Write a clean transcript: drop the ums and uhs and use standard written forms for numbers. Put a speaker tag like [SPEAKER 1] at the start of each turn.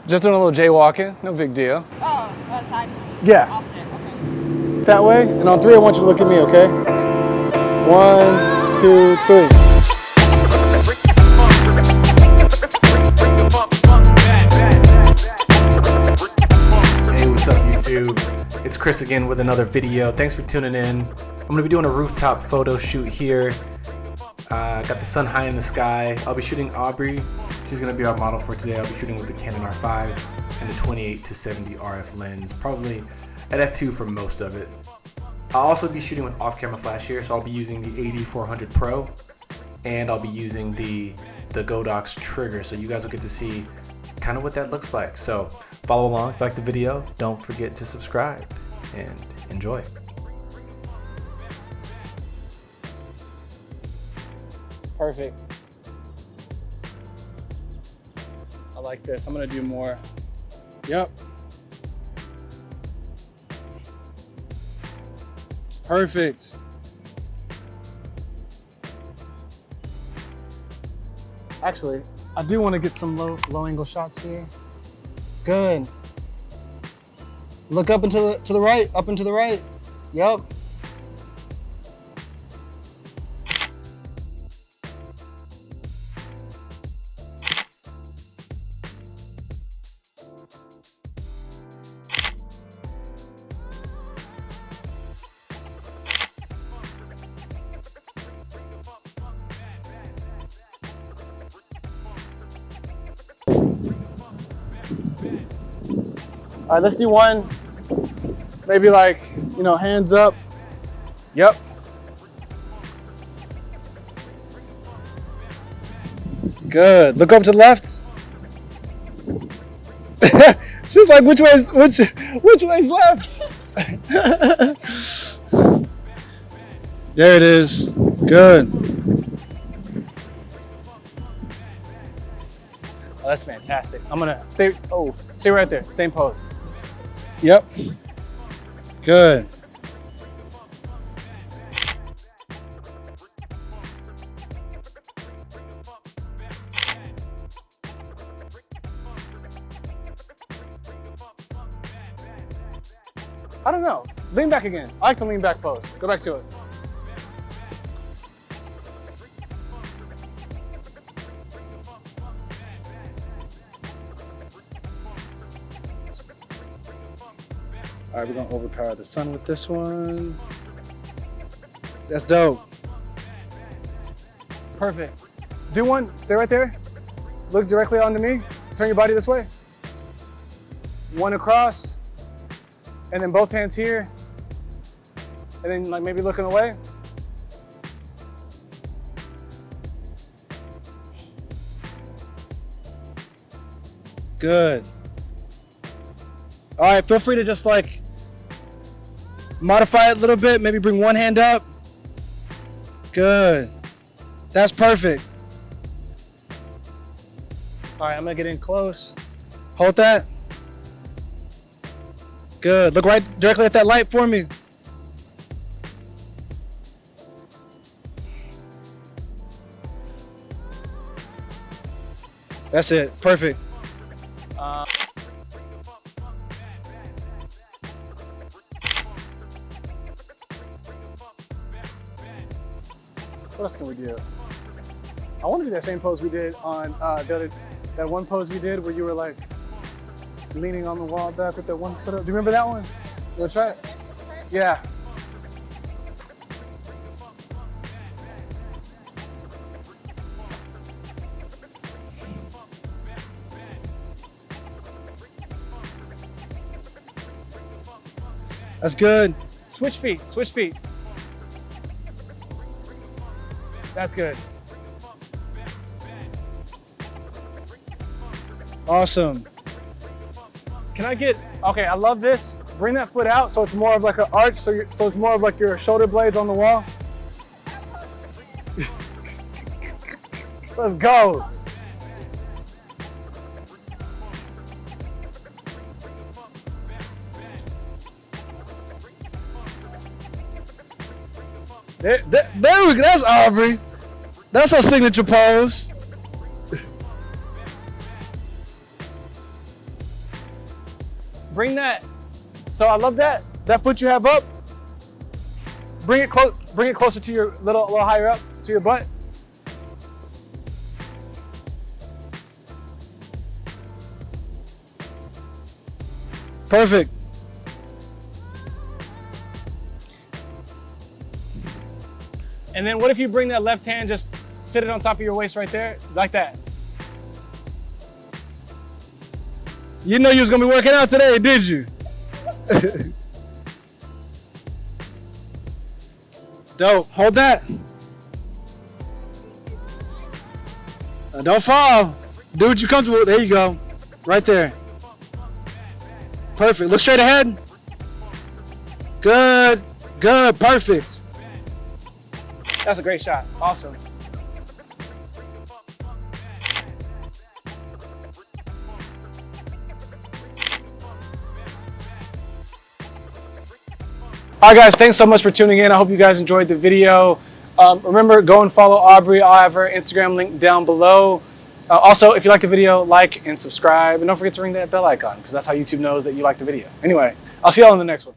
[SPEAKER 1] Just doing a little jaywalking, no big deal.
[SPEAKER 2] Oh, side.
[SPEAKER 1] Yeah.
[SPEAKER 2] Offset, okay.
[SPEAKER 1] That way, and on 3 I want you to look at me, okay? 1, 2, 3. Hey, what's up YouTube? It's Chris again with another video. Thanks for tuning in. I'm gonna be doing a rooftop photo shoot here. Got the sun high in the sky. I'll be shooting Aubrey. She's gonna be our model for today. I'll be shooting with the Canon R5 and the 28-70 RF lens, probably at f2 for most of it. I'll also be shooting with off-camera flash here, so I'll be using the 80-400 Pro, and I'll be using the Godox trigger, so you guys will get to see kind of what that looks like. So follow along. If you like the video, don't forget to subscribe and enjoy. Perfect. I like this. I'm gonna do more. Yep. Perfect. Actually, I do want to get some low angle shots here. Good. Look up and to the right, up and to the right. Yep. All right, let's do one. Maybe like, you know, hands up. Yep. Good. Look over to the left. She was like, which way's left? There it is. Good. Oh, that's fantastic. I'm gonna stay right there, same pose. Yep. Good. I don't know. Lean back again. I like the lean back pose. Go back to it. All right, we're gonna overpower the sun with this one. That's dope. Perfect. Do one, stay right there. Look directly onto me. Turn your body this way. One across, and then both hands here. And then like maybe looking away. Good. All right, feel free to just like modify it a little bit, maybe bring one hand up. Good. That's perfect. All right, I'm gonna get in close. Hold that. Good. Look right directly at that light for me. That's it. Perfect. What else can we do? I want to do that same pose we did on that one pose we did where you were like leaning on the wall back with that one foot up. Do you remember that one? You want to try it? Yeah. That's good. Switch feet, switch feet. That's good. Awesome. Can I get, okay, I love this. Bring that foot out so it's more of like an arch, so it's more of like your shoulder blades on the wall. Let's go. There we go. That's Aubrey. That's her signature pose. bring that. So I love that. That foot you have up. Bring it close. Bring it closer to your little higher up to your butt. Perfect. And then what if you bring that left hand, just sit it on top of your waist right there, like that. You know you was gonna be working out today, did you? Dope, hold that. Don't fall. Do what you're comfortable with. There you go, right there. Perfect, look straight ahead. Good, good, perfect. That's a great shot, awesome. All right, guys, thanks so much for tuning in. I hope you guys enjoyed the video. Remember, go and follow Aubrey. I'll have her Instagram link down below. Also, if you like the video, like and subscribe. And don't forget to ring that bell icon, because that's how YouTube knows that you like the video. Anyway, I'll see y'all in the next one.